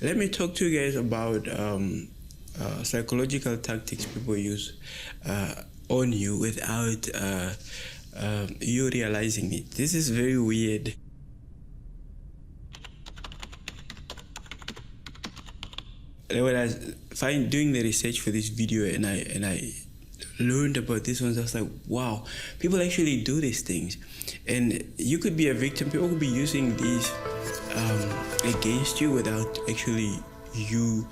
Let me talk to you guys about psychological tactics people use on you without you realizing it. This is very weird. When I find doing the research for this video and I learned about this one, I was like, wow, people actually do these things, and you could be a victim. People could be using these against you without actually you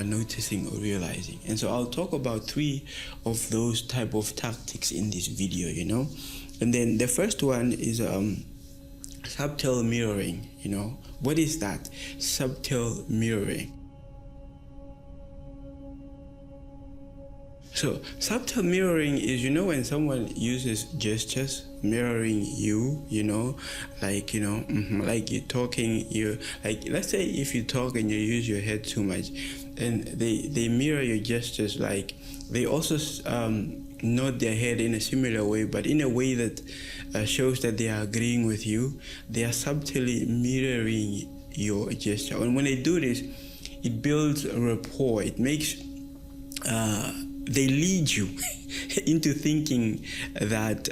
noticing or realizing. And so I'll talk about 3 of those type of tactics in this video, and then the first one is subtle mirroring. What is that? Subtle mirroring. So subtle mirroring is, when someone uses gestures mirroring you, like you're talking, let's say if you talk and you use your head too much, and they mirror your gestures, like they also nod their head in a similar way, but in a way that shows that they are agreeing with you. They are subtly mirroring your gesture, and when they do this, it builds a rapport. It makes they lead you into thinking that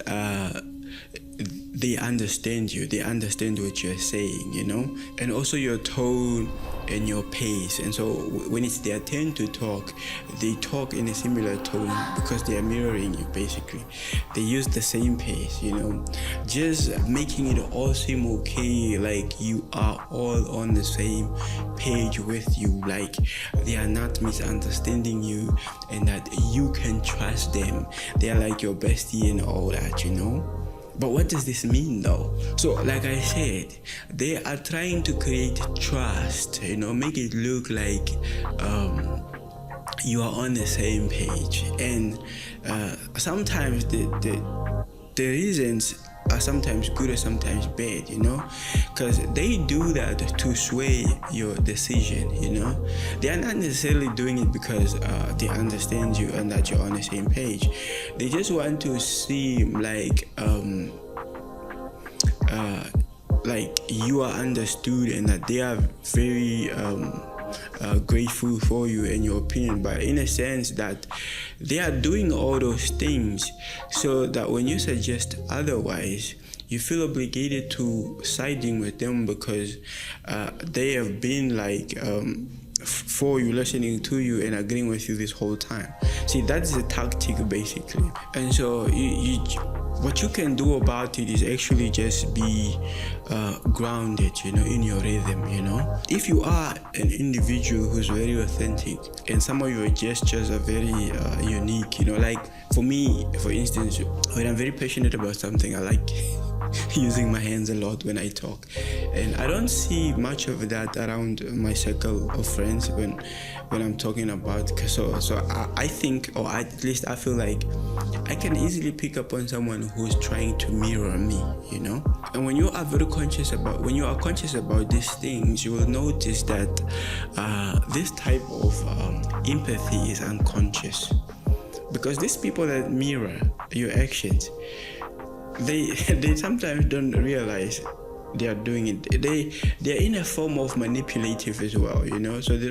they understand you, they understand what you're saying, and also your tone and your pace. And so when it's their turn to talk, they talk in a similar tone because they are mirroring you. Basically, they use the same pace, just making it all seem okay, like you are all on the same page with you, like they are not misunderstanding you and that you can trust them. They are like your bestie and all that, But what does this mean though? So like I said, they are trying to create trust, make it look like you are on the same page. And sometimes the reasons are sometimes good or sometimes bad, because they do that to sway your decision. They are not necessarily doing it because they understand you and that you're on the same page. They just want to seem like you are understood and that they are very grateful for you and your opinion, but in a sense that they are doing all those things so that when you suggest otherwise, you feel obligated to siding with them because they have been for you, listening to you and agreeing with you this whole time. See, that's the tactic basically. And so what you can do about it is actually just be grounded, in your rhythm, If you are an individual who's very authentic and some of your gestures are very unique, like for me, for instance, when I'm very passionate about something, I like using my hands a lot when I talk, and I don't see much of that around my circle of friends when I'm talking about. So I think, or at least I feel like I can easily pick up on someone who's trying to mirror me, And when you are conscious about these things, you will notice that this type of empathy is unconscious, because these people that mirror your actions, they sometimes don't realize they are doing it. They're in a form of manipulative as well, so they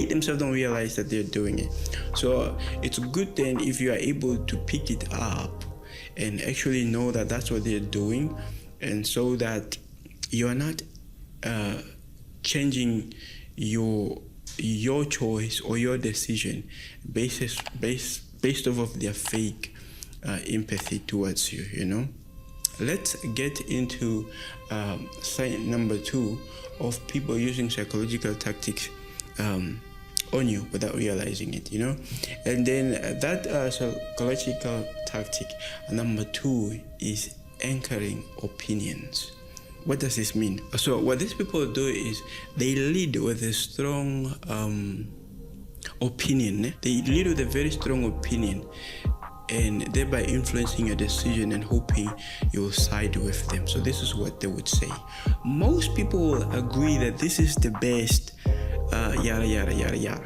themselves don't realize that they're doing it. So it's good then if you are able to pick it up and actually know that that's what they're doing, and so that you are not changing your choice or your decision based off of their fake empathy towards you. Let's get into sign number 2 of people using psychological tactics on you without realizing it, And then that psychological tactic number 2 is anchoring opinions. What does this mean? So what these people do is they lead with a strong opinion. They lead with a very strong opinion, and thereby influencing your decision and hoping you'll side with them. So this is what they would say. Most people will agree that this is the best, yada yada yada yada,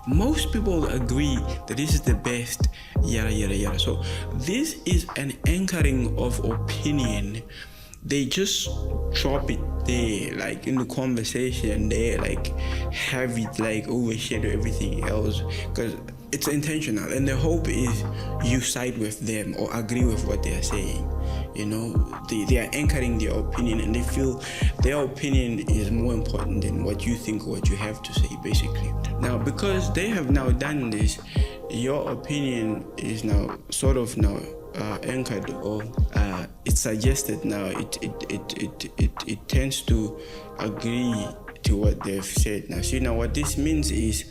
Most people agree that this is the best, yada yada yada. So this is an anchoring of opinion they just drop it there, like in the conversation there, like have it like overshadow everything else, because it's intentional, and the hope is you side with them or agree with what they are saying. You know, they are anchoring their opinion, and they feel their opinion is more important than what you think or what you have to say, basically. Now, because they have now done this, your opinion is now sort of now anchored, or it's suggested now. It tends to agree to what they've said. Now, see, now what this means is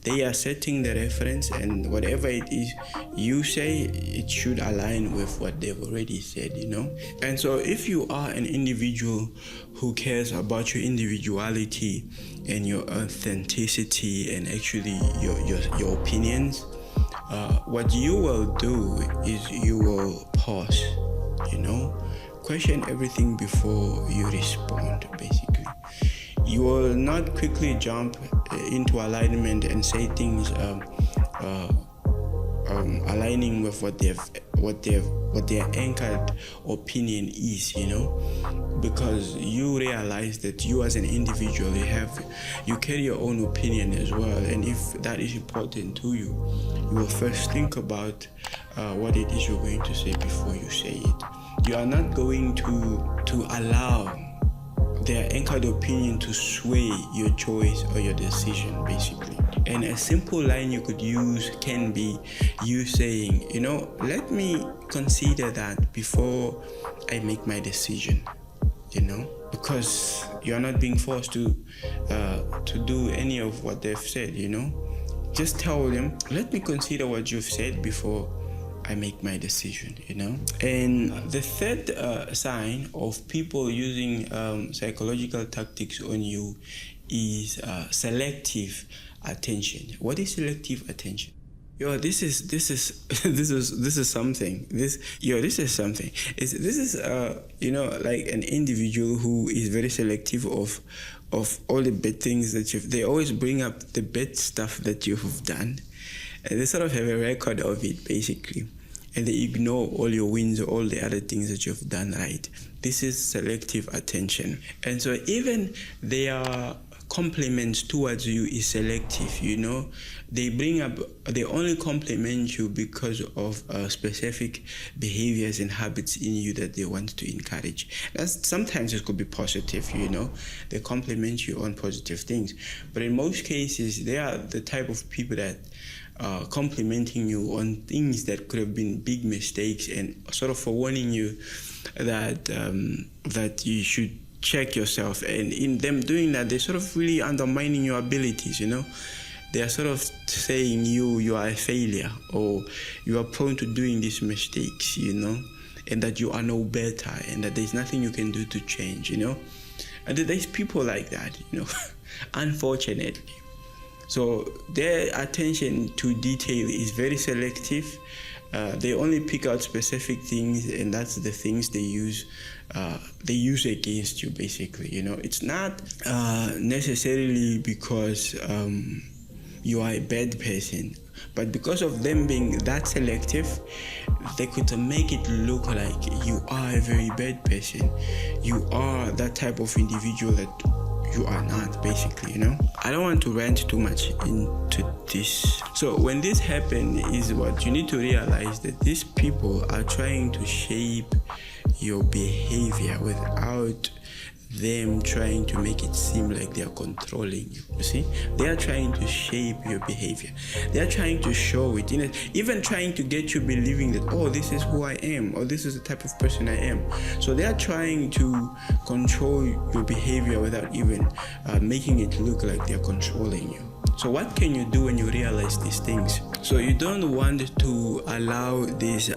they are setting the reference, and whatever it is you say, it should align with what they've already said, you know. And so if you are an individual who cares about your individuality and your authenticity and actually your opinions, what you will do is you will pause, you know, question everything before you respond, basically. You will not quickly jump into alignment and say things aligning with what their anchored opinion is, you know, because you realize that you as an individual, you carry your own opinion as well, and if that is important to you, you will first think about what it is you're going to say before you say it. You are not going to allow their anchored opinion to sway your choice or your decision, basically. And a simple line you could use can be you saying, you know, let me consider that before I make my decision, you know, because you're not being forced to do any of what they've said, you know. Just tell them, let me consider what you've said before I make my decision, you know. And the third sign of people using psychological tactics on you is selective attention. What is selective attention? This is something. This is something. This is you know, like an individual who is very selective of all the bad things that they always bring up the bad stuff that you have done. And they sort of have a record of it, basically. And they ignore all your wins or all the other things that you've done right. This is selective attention. And so even their compliments towards you is selective, you know. They only compliment you because of specific behaviors and habits in you that they want to encourage. Sometimes it could be positive, you know. They compliment you on positive things. But in most cases, they are the type of people that complimenting you on things that could have been big mistakes, and sort of forewarning you that you should check yourself. And in them doing that, they're sort of really undermining your abilities, you know. They are sort of saying you are a failure, or you are prone to doing these mistakes, you know, and that you are no better, and that there's nothing you can do to change, you know. And there's people like that, you know, unfortunately. So their attention to detail is very selective. They only pick out specific things, and that's the things they use against you, basically. You know, it's not necessarily because you are a bad person, but because of them being that selective, they could make it look like you are a very bad person. You are that type of individual that you are not, basically, you know. I don't want to rant too much into this. So when this happens, is what you need to realize, that these people are trying to shape your behavior without them trying to make it seem like they are controlling you. You see, they are trying to shape your behavior. They are trying to show it, even trying to get you believing that, oh, this is who I am, or this is the type of person I am. So they are trying to control your behavior without even making it look like they are controlling you. So what can you do when you realize these things? So you don't want to allow this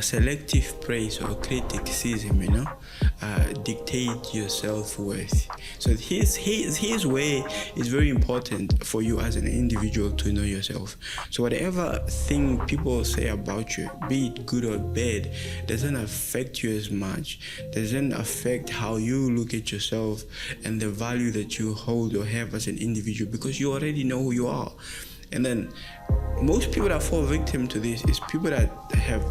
selective praise or criticism, you know, dictate your self-worth. So his way is very important for you as an individual to know yourself. So whatever thing people say about you, be it good or bad, doesn't affect you as much, doesn't affect how you look at yourself and the value that you hold or have as an individual, because you already know who you are. And then most people that fall victim to this is people that have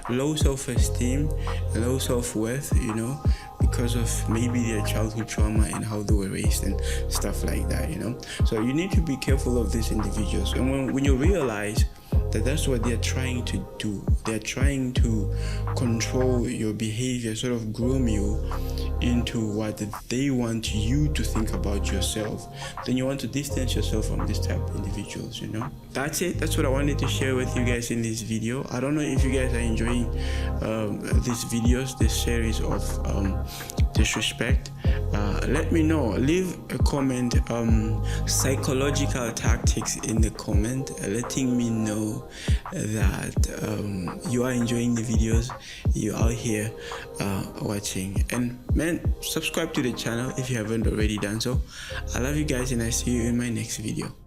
low self-esteem, low self-worth, because of maybe their childhood trauma and how they were raised and stuff like that, So you need to be careful of these individuals. And when you realize that's what they're trying to do, they're trying to control your behavior, sort of groom you into what they want you to think about yourself, then you want to distance yourself from this type of individuals. That's it. That's what I wanted to share with you guys in this video. I don't know if you guys are enjoying these videos, this series of disrespect. Let me know. Leave a comment, psychological tactics in the comment, letting me know that you are enjoying the videos, you're out here watching. And man, subscribe to the channel if you haven't already done so. I love you guys, and I see you in my next video.